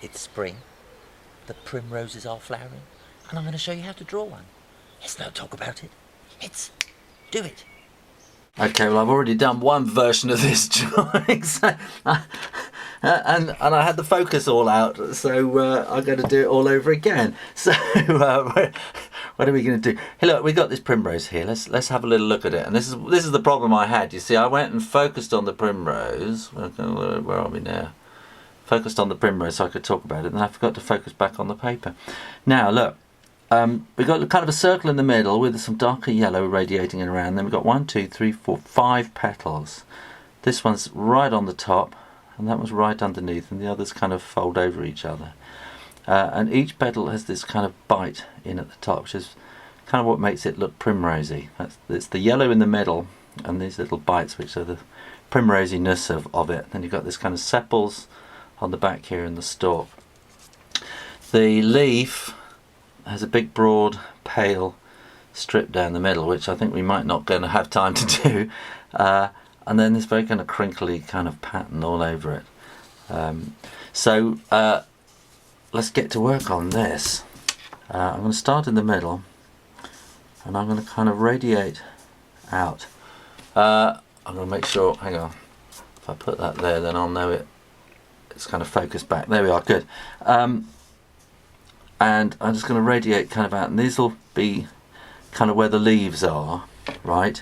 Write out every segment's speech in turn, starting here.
It's spring, the primroses are flowering, and I'm going to show you how to draw one. Let's not talk about it. Let's do it. Okay, well, I've already done one version of this drawing, so, and I had the focus all out, so I'm going to do it all over again. So what are we going to do? Hey, look, we've got this primrose here. Let's have a little look at it. And this is the problem I had. You see, I went and focused on the primrose. Where are we now? Focused on the primrose so I could talk about it, and I forgot to focus back on the paper. Now, look. We've got kind of a circle in the middle with some darker yellow radiating around. Then we've got 1, 2, 3, 4, 5 petals. This one's right on the top, and that one's right underneath, and the others kind of fold over each other. And each petal has this kind of bite in at the top, which is kind of what makes it look primrosy. It's the yellow in the middle, and these little bites, which are the primrosiness of it. Then you've got this kind of sepals on the back here in the stalk. The leaf has a big, broad, pale strip down the middle, which I think we might not going to have time to do. And then this very kind of crinkly kind of pattern all over it. So let's get to work on this. I'm going to start in the middle, and I'm going to kind of radiate out. I'm going to make sure, hang on, if I put that there, then I'll know it's kind of focused back. There we are, good. And I'm just going to radiate kind of out, and these will be kind of where the leaves are, right?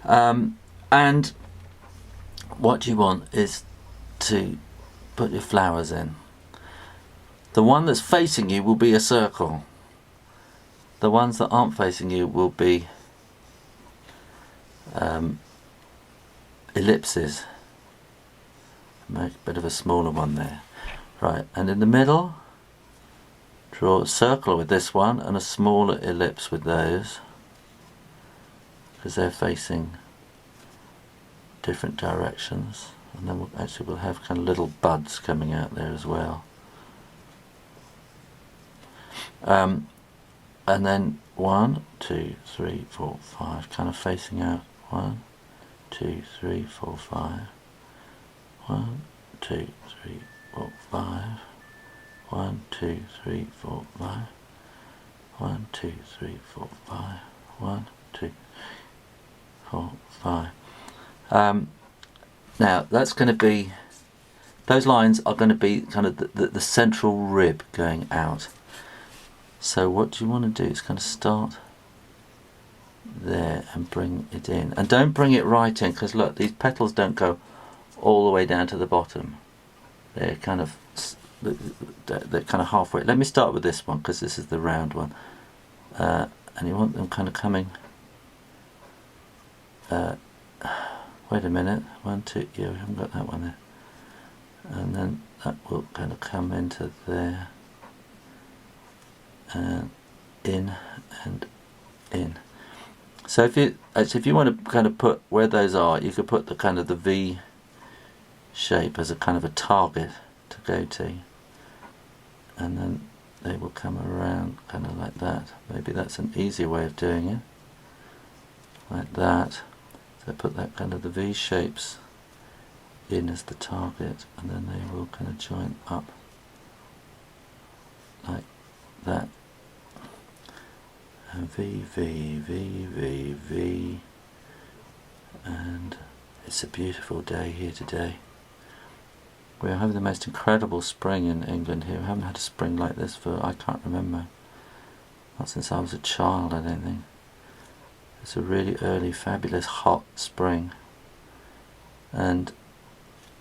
And what you want is to put your flowers in. The one that's facing you will be a circle. The ones that aren't facing you will be ellipses. Make a bit of a smaller one there. Right, and in the middle, draw a circle with this one and a smaller ellipse with those, because they're facing different directions. And then we'll have kind of little buds coming out there as well. And then 1, 2, 3, 4, 5, kind of facing out. 1, 2, 3, 4, 5. 1, 2, 3, 4, 5. 1, 2, 3, 4, 5. 1, 2, 3, 4, 5. 1, 2, 4, 5. Now that's going to be, those lines are going to be kind of the central rib going out. So what you want to do is kind of start there and bring it in. And don't bring it right in, because look, these petals don't go all the way down to the bottom. They're kind of halfway. Let me start with this one, because this is the round one, and you want them kind of coming. Wait a minute, 1, 2. Yeah, we haven't got that one there, and then that will kind of come into there, and in and in. So if you want to kind of put where those are, you could put the kind of the V shape as a kind of a target to go to, and then they will come around kind of like that. Maybe that's an easier way of doing it, like that. So put that kind of the V shapes in as the target, and then they will kind of join up like that. And V, V, V, V, V. And it's a beautiful day here today. We're having the most incredible spring in England here. We haven't had a spring like this for, I can't remember, not since I was a child, I don't think. It's a really early, fabulous, hot spring. And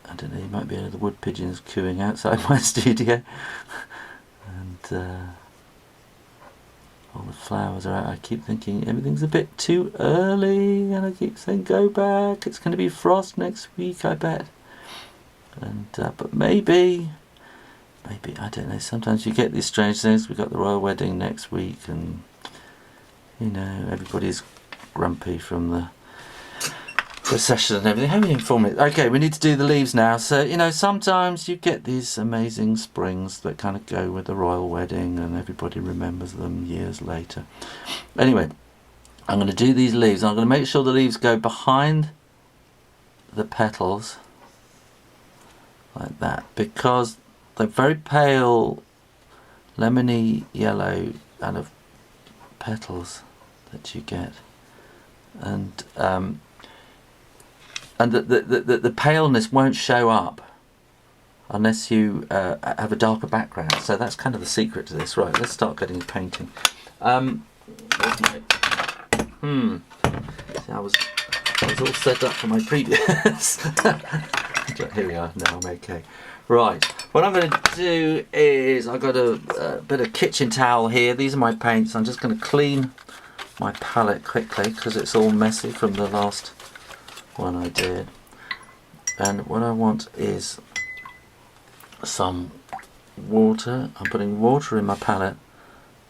I don't know, you might be able to hear the wood pigeons cooing outside my studio. And all the flowers are out. I keep thinking everything's a bit too early, and I keep saying go back, it's going to be frost next week, I bet. And but maybe, I don't know, sometimes you get these strange things. We've got the royal wedding next week, and you know, everybody's grumpy from the procession and everything. How many informed? Okay, we need to do the leaves now. So, you know, sometimes you get these amazing springs that kind of go with the royal wedding, and everybody remembers them years later. Anyway, I'm going to do these leaves. I'm going to make sure the leaves go behind the petals like that, because the very pale lemony yellow kind of petals that you get, and the paleness won't show up unless you have a darker background. So that's kind of the secret to this. Right, let's start getting painting. See, I was all set up for my previous. Here we are. Now I'm okay. Right, what I'm going to do is I've got a bit of kitchen towel here. These are my paints. I'm just going to clean my palette quickly because it's all messy from the last one I did. And what I want is some water. I'm putting water in my palette,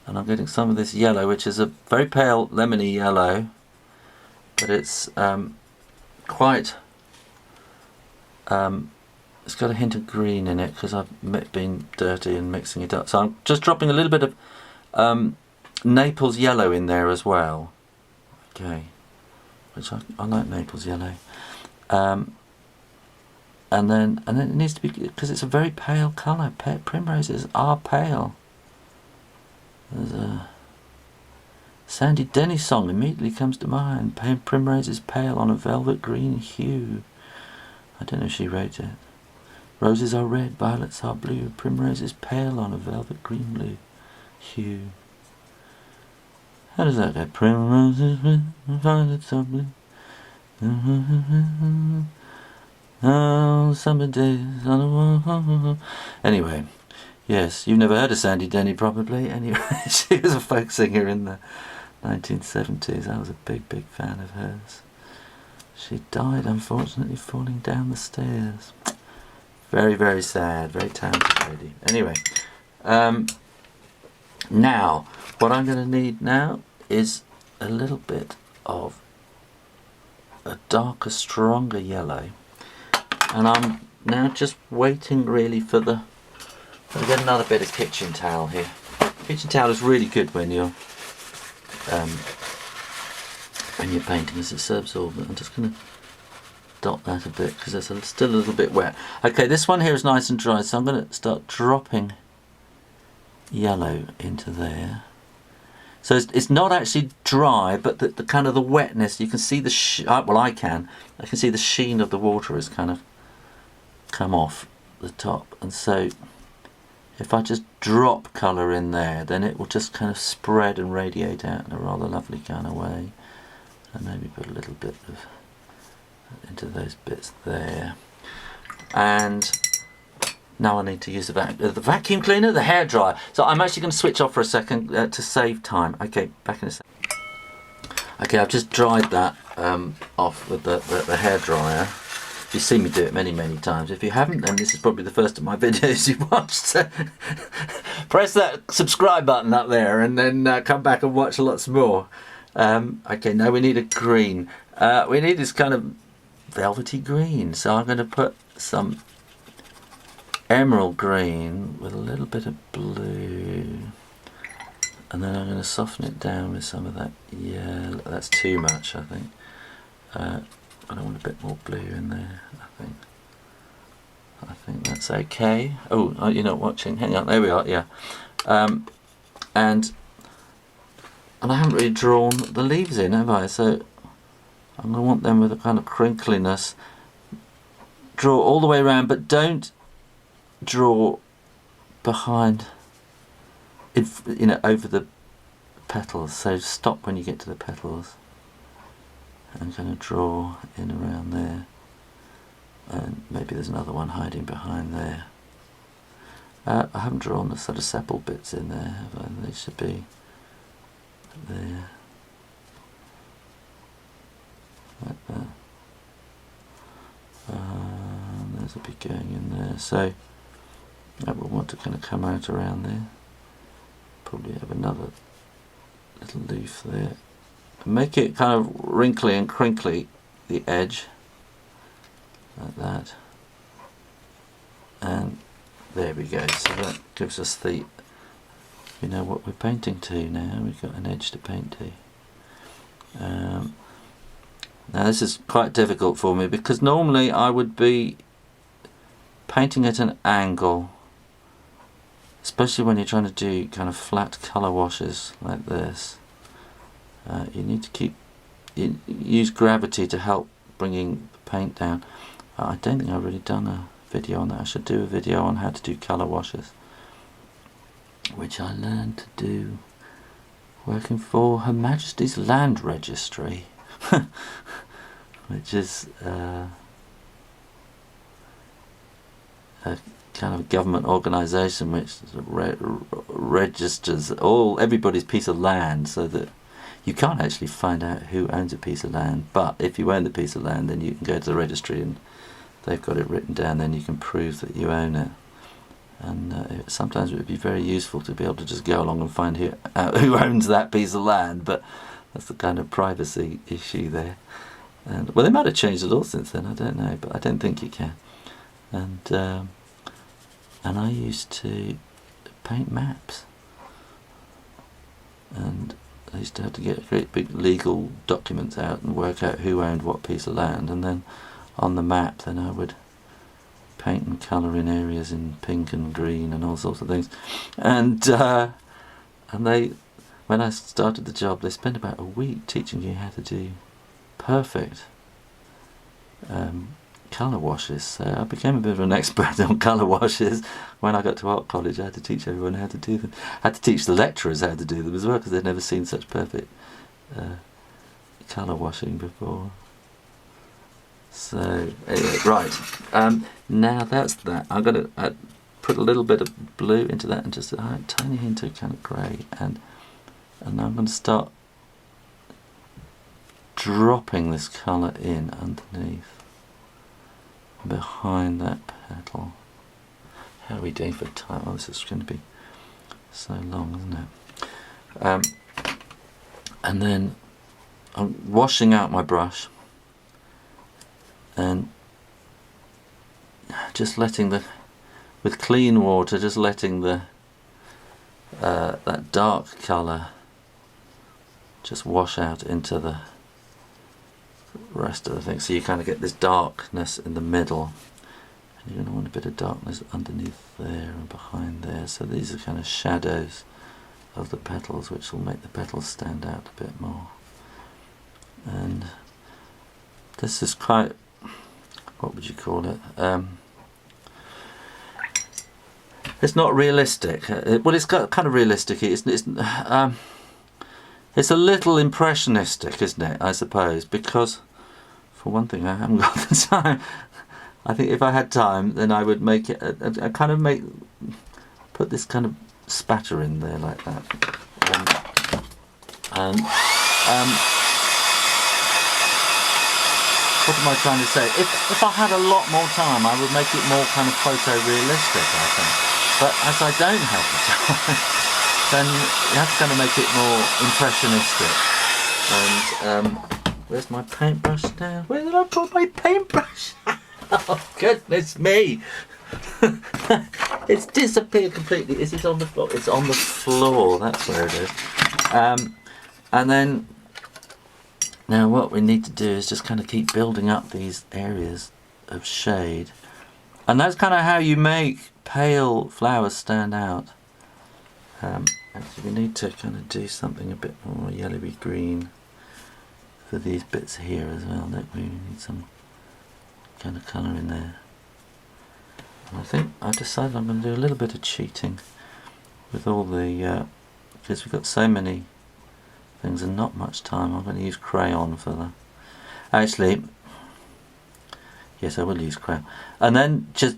and I'm getting some of this yellow, which is a very pale lemony yellow, but it's quite it's got a hint of green in it because I've been dirty and mixing it up. So I'm just dropping a little bit of Naples yellow in there as well. Okay, which I like Naples yellow. And then it needs to be, because it's a very pale colour. Primroses are pale. There's a Sandy Denny song immediately comes to mind. Primroses pale on a velvet green hue. I don't know if she wrote it. Roses are red, violets are blue. Primroses pale on a velvet green blue hue. How does that go? Primroses red, violets are blue. Oh, summer days on a wall. Anyway, yes, you've never heard of Sandy Denny probably. Anyway, she was a folk singer in the 1970s. I was a big fan of hers. She died, unfortunately, falling down the stairs. Very sad. Very talented lady. Anyway, now, what I'm going to need now is a little bit of a darker, stronger yellow. And I'm now just waiting really for the... I'll get another bit of kitchen towel here. Kitchen towel is really good when you're painting, as it's absorbent. I'm just going to dot that a bit because it's still a little bit wet. Okay, this one here is nice and dry, so I'm going to start dropping yellow into there. So it's not actually dry, but the kind of the wetness, you can see the well, I can see the sheen of the water has kind of come off the top, and so if I just drop colour in there, then it will just kind of spread and radiate out in a rather lovely kind of way. And maybe put a little bit of into those bits there. And now I need to use the vacuum cleaner, the hairdryer. So I'm actually going to switch off for a second to save time. Okay, back in a second. Okay, I've just dried that off with the hairdryer. You've seen me do it many times. If you haven't, then this is probably the first of my videos you've watched. So press that subscribe button up there and then come back and watch lots more. Okay, now we need a green. We need this kind of velvety green. So I'm going to put some emerald green with a little bit of blue. And then I'm going to soften it down with some of that yellow. That's too much, I think. I want a bit more blue in there, I think that's okay. Oh, you're not watching. Hang on, there we are, yeah. And I haven't really drawn the leaves in, have I? So I'm going to want them with a kind of crinkliness. Draw all the way around, but don't draw behind, over the petals. So stop when you get to the petals. I'm going to draw in around there, and maybe there's another one hiding behind there. I haven't drawn the sort of sepal bits in there, have I? They should be there, like that. There's a bit going in there, so that will want to kind of come out around there. Probably have another little leaf there. Make it kind of wrinkly and crinkly, the edge, like that. And there we go. So that gives us the, what we're painting to now. We've got an edge to paint to. Now this is quite difficult for me because normally I would be painting at an angle especially when you're trying to do kind of flat colour washes like this. You need to use gravity to help bringing the paint down. I don't think I've really done a video on that. I should do a video on how to do colour washes, which I learned to do working for Her Majesty's Land Registry, which is a kind of government organisation which registers everybody's piece of land, so that you can't actually find out who owns a piece of land, but if you own the piece of land, then you can go to the registry and they've got it written down, then you can prove that you own it. And sometimes it would be very useful to be able to just go along and find who owns that piece of land, but that's the kind of privacy issue there. And well, they might have changed the law since then, I don't know, but I don't think you can. And I used to paint maps, and I used to have to get great big legal documents out and work out who owned what piece of land, and then on the map then I would paint and colour in areas in pink and green and all sorts of things. And they, when I started the job, they spent about a week teaching you how to do perfect colour washes. So I became a bit of an expert on colour washes. When I got to art college, I had to teach everyone how to do them. I had to teach the lecturers how to do them as well, because they'd never seen such perfect colour washing before. So anyway, right, now that's that. I'm going to put a little bit of blue into that and just a tiny hint of kind of grey, and now I'm going to start dropping this colour in underneath, behind that petal. How are we doing for time? Oh, this is going to be so long, isn't it? And then I'm washing out my brush and just letting with clean water, just letting that dark colour just wash out into the rest of the thing. So you kind of get this darkness in the middle, and you're going to want a bit of darkness underneath there and behind there. So these are kind of shadows of the petals, which will make the petals stand out a bit more. And this is quite, what would you call it? It's not realistic. Well, it's kind of realistic. It's a little impressionistic, isn't it? I suppose, because for one thing, I haven't got the time. I think if I had time, then I would make it. I kind of put this kind of spatter in there like that. What am I trying to say? If I had a lot more time, I would make it more kind of photorealistic, I think. But as I don't have the time, then you have to kind of make it more impressionistic. And where's my paintbrush now? Where did I put my paintbrush? Oh goodness me! It's disappeared completely. Is it on the floor? It's on the floor. That's where it is. And then now what we need to do is just kind of keep building up these areas of shade, and that's kind of how you make pale flowers stand out. Actually, we need to kind of do something a bit more yellowy green for these bits here as well, don't we? We need some kind of colour in there. And I think I've decided I'm going to do a little bit of cheating with all the, because we've got so many things and not much time. I'm going to use crayon for the, actually, yes, I will use crayon. And then just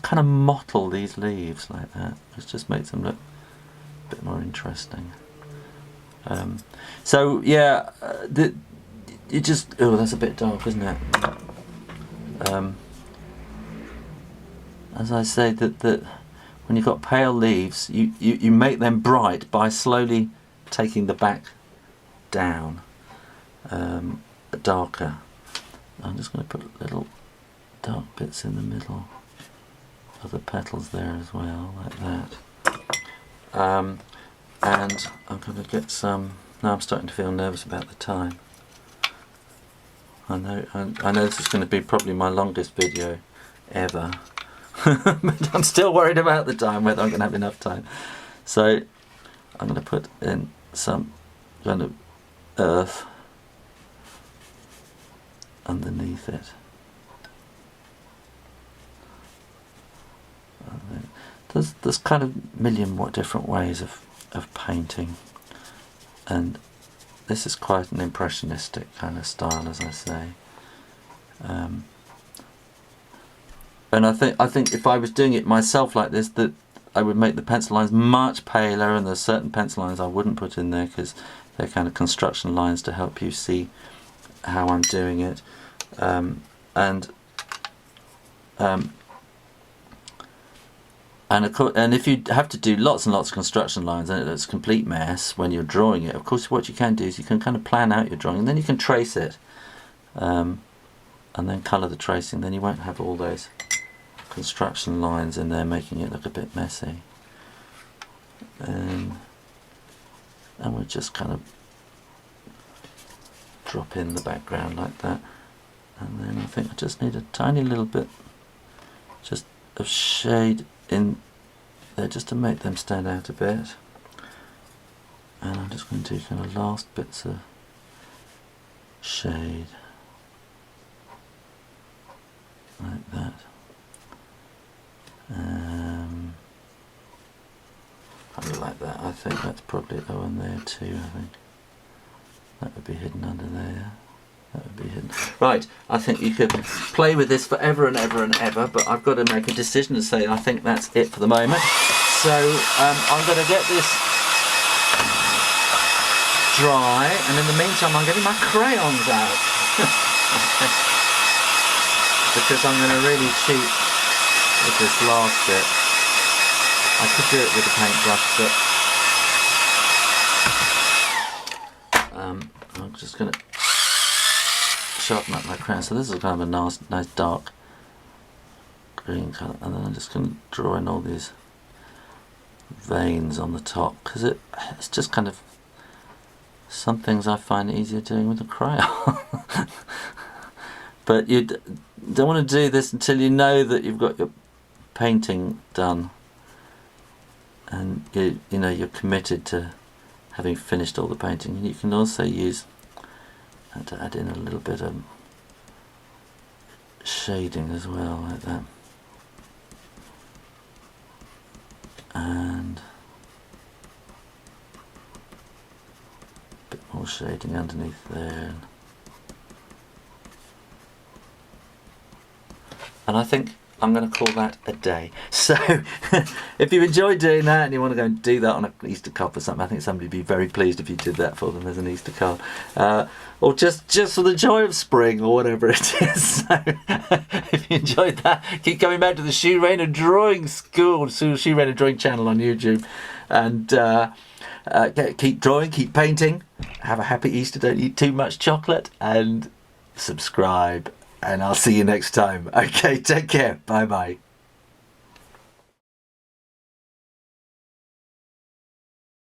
kind of mottle these leaves like that, which just makes them look a bit more interesting. So yeah, it just, oh, that's a bit dark, isn't it? As I say, that when you've got pale leaves, you make them bright by slowly taking the back down, darker. I'm just going to put little dark bits in the middle of the petals there as well, like that. And I'm going to get some. Now I'm starting to feel nervous about the time. I know this is going to be probably my longest video ever. But I'm still worried about the time, whether I'm going to have enough time. So I'm going to put in some kind of earth underneath it. And then there's kind of a million different ways of painting, and this is quite an impressionistic kind of style, as I say. And I think if I was doing it myself like this, that I would make the pencil lines much paler, and there's certain pencil lines I wouldn't put in there because they're kind of construction lines to help you see how I'm doing it. And if you have to do lots and lots of construction lines and it's a complete mess when you're drawing it, of course what you can do is you can kind of plan out your drawing, and then you can trace it, and then colour the tracing. Then you won't have all those construction lines in there making it look a bit messy. And we'll just kind of drop in the background like that, and then I think I just need a tiny little bit just of shade in there just to make them stand out a bit. And I'm just going to do kind of last bits of shade like that. Probably like that. I think that's probably the one there too. I think that would be hidden under there. That would be hidden. Right, I think you could play with this forever and ever and ever, but I've got to make a decision and say I think that's it for the moment. So I'm going to get this dry, and in the meantime I'm getting my crayons out. Because I'm going to really cheat with this last bit. I could do it with a paintbrush, but I'm just going to sharpen up my crayon. So this is kind of a nice dark green colour, and then I'm just going to draw in all these veins on the top, because it's just kind of some things I find easier doing with a crayon. But you don't want to do this until you know that you've got your painting done, and you know you're committed to having finished all the painting. And you can also use to add in a little bit of shading as well, like that, and a bit more shading underneath there. And I think I'm going to call that a day. So if you enjoyed doing that and you want to go and do that on an Easter card or something, I think somebody would be very pleased if you did that for them as an Easter card. Or just for the joy of spring, or whatever it is. So if you enjoyed that, keep coming back to the Shoe Rainer Drawing School, Shoe Rainer Drawing channel on YouTube. And keep drawing, keep painting. Have a happy Easter, don't eat too much chocolate, and subscribe. And I'll see you next time. Okay, take care. Bye bye.